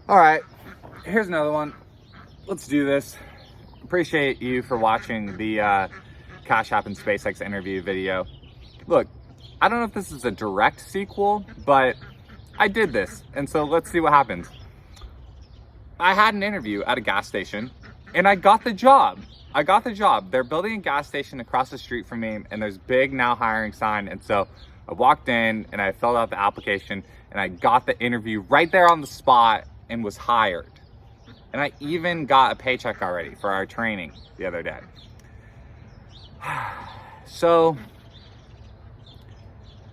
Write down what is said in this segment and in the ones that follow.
All right, here's another one. Let's do this. Appreciate you for watching the Cash App and SpaceX interview video. Look, I don't know if this is a direct sequel, but I did this, and so let's see what happens. I had an interview at a gas station, and I got the job. They're building a gas station across the street from me, and there's big now hiring sign, and so I walked in, and I filled out the application, and I got the interview right there on the spot, and was hired. And I even got a paycheck already for our training the other day. So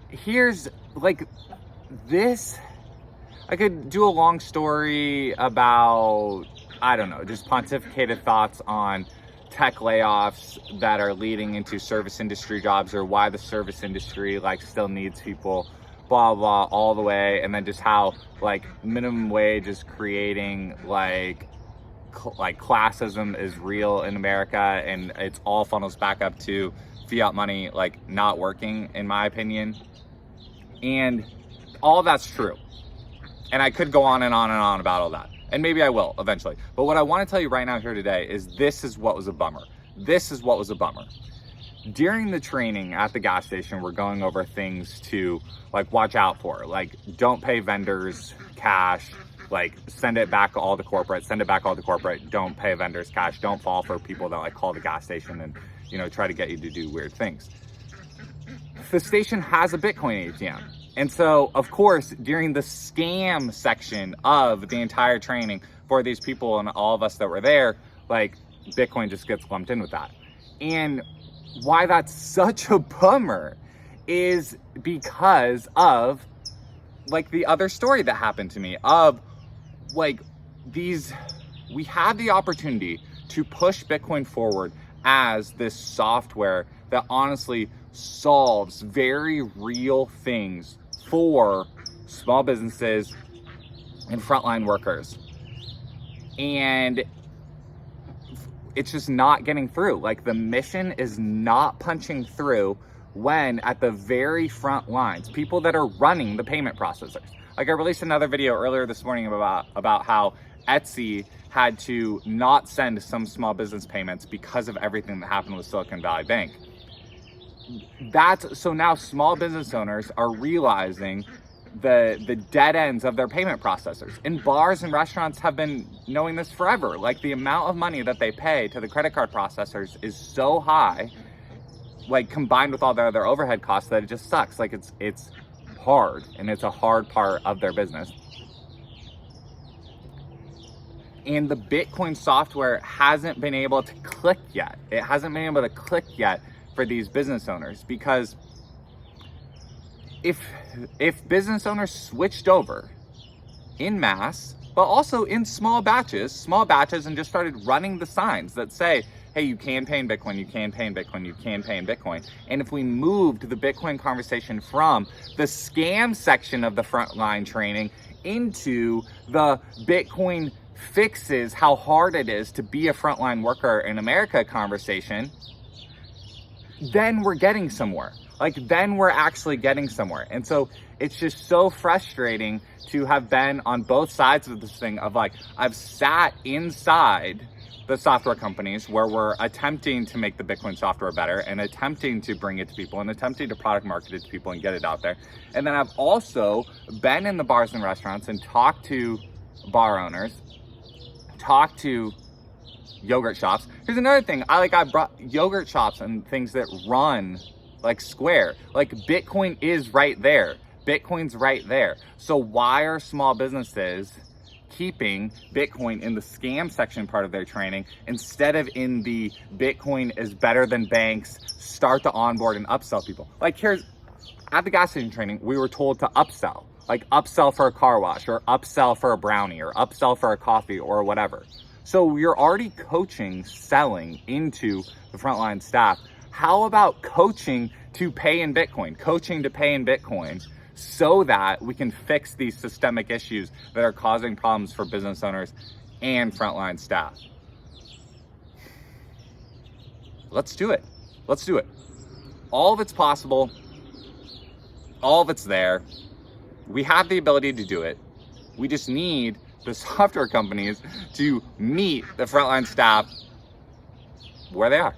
here's like this. I could do a long story about, I don't know, just pontificated thoughts on tech layoffs that are leading into service industry jobs, or why the service industry like still needs people, blah blah, all the way, and then just how like minimum wage is creating like classism is real in America, and it's all funnels back up to fiat money like not working, in my opinion. And all that's true, and I could go on and on and on about all that, and maybe I will eventually. But what I want to tell you right now here today is this is what was a bummer. During the training at the gas station, we're going over things to like watch out for, like don't pay vendors cash, like send it back all to corporate, don't pay vendors cash, don't fall for people that like call the gas station and, you know, try to get you to do weird things. The station has a Bitcoin ATM. And so, of course, during the scam section of the entire training for these people and all of us that were there, like Bitcoin just gets lumped in with that. And why that's such a bummer is because of like the other story that happened to me of like we had the opportunity to push Bitcoin forward as this software that honestly solves very real things for small businesses and frontline workers. And it's just not getting through. Like the mission is not punching through when at the very front lines, people that are running the payment processors. Like I released another video earlier this morning about how Etsy had to not send some small business payments because of everything that happened with Silicon Valley Bank. So now small business owners are realizing the dead ends of their payment processors. And bars and restaurants have been knowing this forever. Like the amount of money that they pay to the credit card processors is so high, like combined with all their other overhead costs, that it just sucks. Like it's hard, and it's a hard part of their business. And the Bitcoin software hasn't been able to click yet. It hasn't been able to click yet for these business owners, because if business owners switched over in mass, but also in small batches, and just started running the signs that say, hey, you can pay in Bitcoin, you can pay in Bitcoin, you can pay in Bitcoin. And if we moved the Bitcoin conversation from the scam section of the frontline training into the Bitcoin fixes how hard it is to be a frontline worker in America conversation, then we're getting somewhere. Like then we're actually getting somewhere. And so it's just so frustrating to have been on both sides of this thing of like, I've sat inside the software companies where we're attempting to make the Bitcoin software better and attempting to bring it to people and attempting to product market it to people and get it out there. And then I've also been in the bars and restaurants and talked to bar owners, talked to yogurt shops. Here's another thing. I brought yogurt shops and things that run like Square. Like Bitcoin is right there. Bitcoin's right there. So why are small businesses keeping Bitcoin in the scam section part of their training instead of in the Bitcoin is better than banks, start to onboard and upsell people? Like here's, at the gas station training, we were told to upsell. Like upsell for a car wash, or upsell for a brownie, or upsell for a coffee, or whatever. So you're already coaching, selling into the frontline staff. How about coaching to pay in Bitcoin, so that we can fix these systemic issues that are causing problems for business owners and frontline staff? Let's do it. All of it's possible. All of it's there. We have the ability to do it. We just need the software companies to meet the frontline staff where they are.